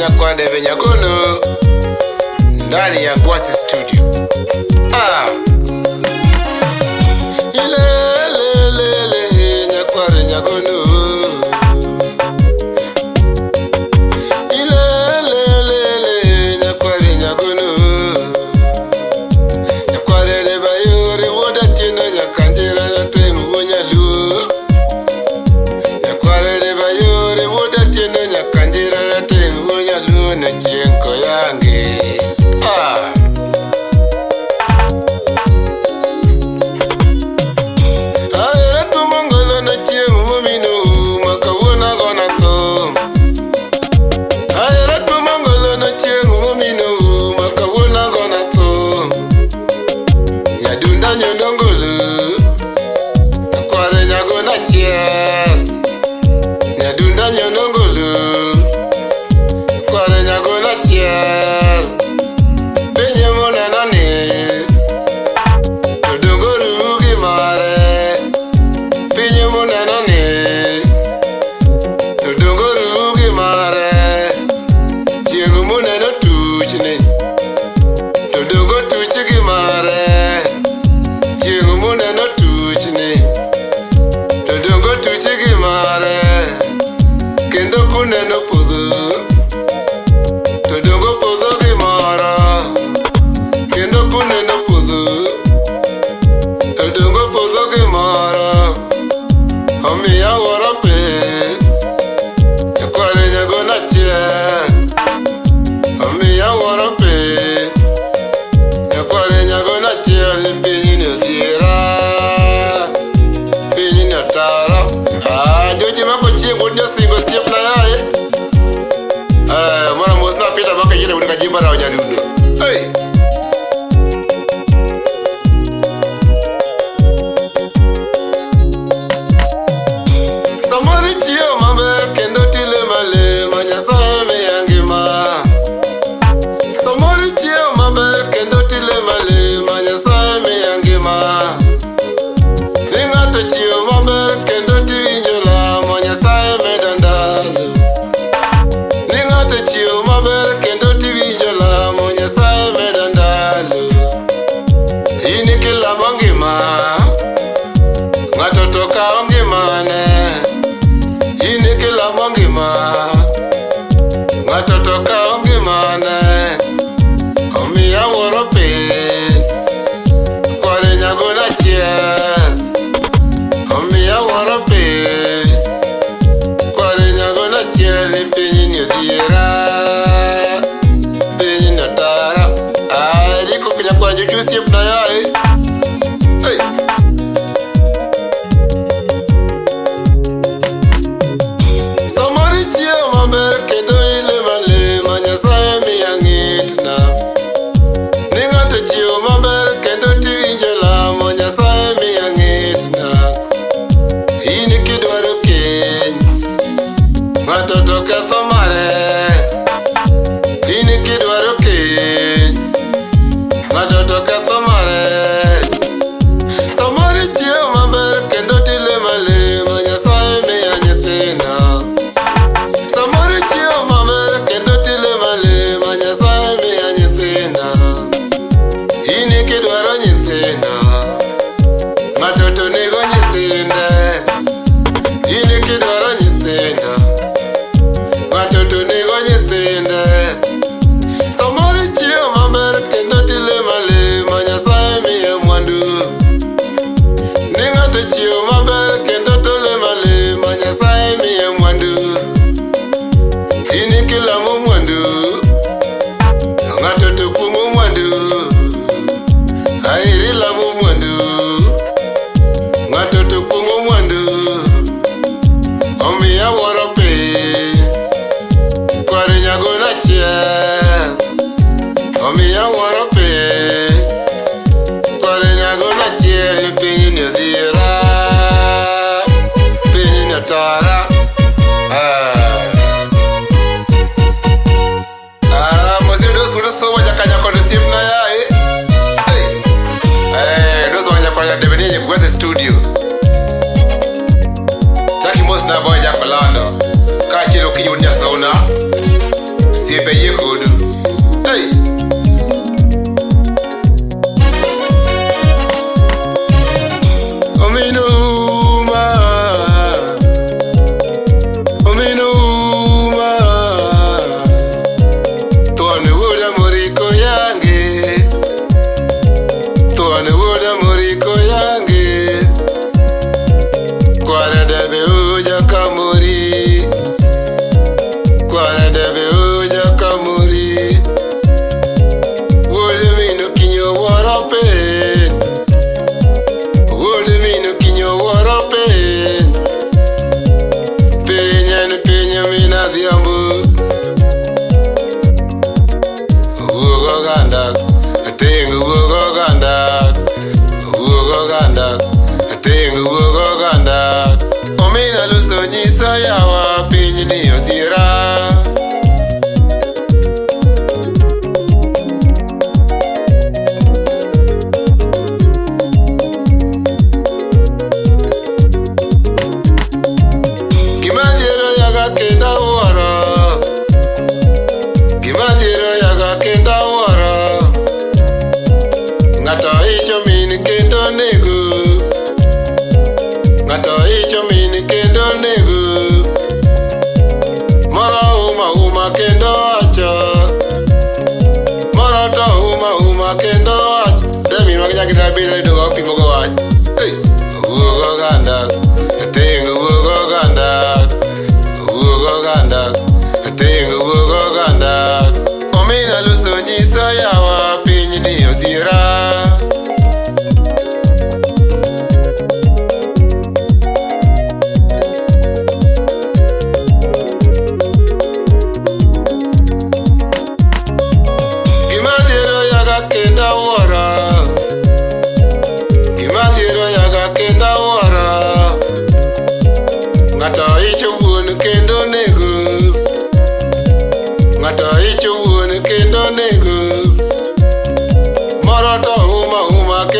Nyakwande Venyagono ndani ya Ngwasi Studio. Ile Nyakwande Nyagono. Ile Nyakwande Nyagono. Nyakwande le bayore woda tino nyakanjira na tengu wonyalu. Nyakwande le bayore woda tino nyakanjira na tengu wonyalu na chienko yange. Nyadunda nyonongolu kware nyagona chiel penye mona nani tudongolu gimare penye mona nani tudongolu gimare chiengu mona no tuchne tudongo tuchi gimare chiengu mona no tuchne tudongo tuchi gimare kendo kuneno podho tudongo podho gimara kendo kuneno podho tudongo podho gimara omiya wara pe Nyakwande Nyagona chiel omiya wara pe Nyakwande Nyagona chiel piny ni odhiera piny ni otara joji mako chieng wod nyosingo siep na yae mwana mos na pita maka yire wudi kajimba rao nyadundo samori chiyo maber kendo tile male ma Nyasaye miya ngima samori chiyo maber kendo tile male ma Nyasaye miya ngima ni ng'ato chiyo maber kendo tiwinjo lamo Nyasaye meda ndalo ni ng'ato chiyo maber kendo tiwinjo lamo Nyasaye meda ndalo in kilamo ngima ng'ato to kawo ngimane in kilamo ngima ng'ato to kawo ngimane omiya wuoro piny Nyakwande Nyagona chiel omiya wuoro piny Nyakwande Nyagona chiel ni piny ni odhiera piny ni otara riko Nyakwande ju siep na yae samori chiyo maber kendo ile male ma Nyasaye miya ng'itna ni ng'ato chiyo maber kendo tiwinjo lamo Nyasaye miya ng'itna in kidwaro keny ng'ato to ketho mare in kidwaro keny ng'ato to ketho mare samori chiyo maber kendo tile male ma Nyasaye miya nyithindo samori chiyo maber kendo tile male ma Nyasaye miya nyithindo in kidwaro nyithindo ng'ato to nego nyithinde in kidwaro nyithindo ng'ato to nego nyithinde samori chiyo maber kendo tile male ma Nyasaye miya mwandu ni ng'ato chiyo maber kendo tole male ma Nyasaye miya mwandu in kilamo mwandu ng'ato to kuomo mwandu airi lamo mwandu ng'ato to kuomo mwandu omiya wuoro piny Nyakwande Nyagona chiel omiya wuoro piny Nyakwande Nyagona chiel ni piny ni odhiera piny ni otara mosidos wudo sowa jaka Nyakwande siep na yae dozo Nyakwande Devenie Ngwasi Studio Taki mos na boy jako lando Kachiro kinyunya sauna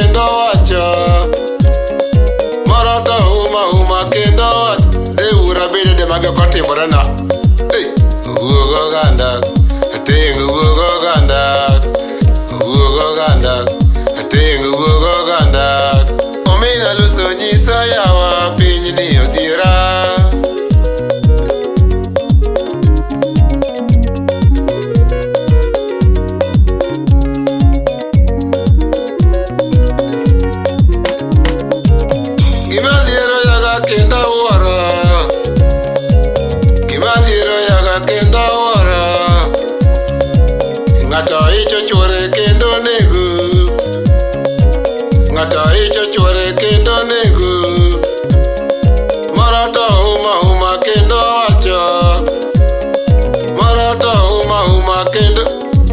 kendo wacho. Moro to uma kendo wacho. Deura bede de mage kotimore na. Ugo ganda, ting ugo ganda, ugo ganda, ting ugo ganda. Omina luso nyisa yawa piny ni odhiera. Gima dhiero yaga kendo wuoro, gima dhiero yaga kendo wuoro. Ng'ato icho chwore kendo nego, ng'ato icho chwore kendo nego. Moro to uma kendo wacho, moro to uma kendo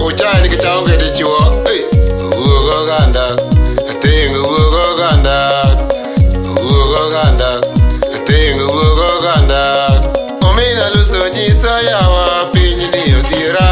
uchani kichaonge dichuo. Ugo ganda, ting ugo ganda, ugo ganda, ting ugo ganda. Omina luso nyisa yawa piny ni odhiera.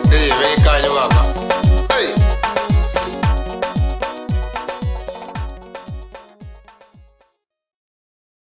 Say, very kind of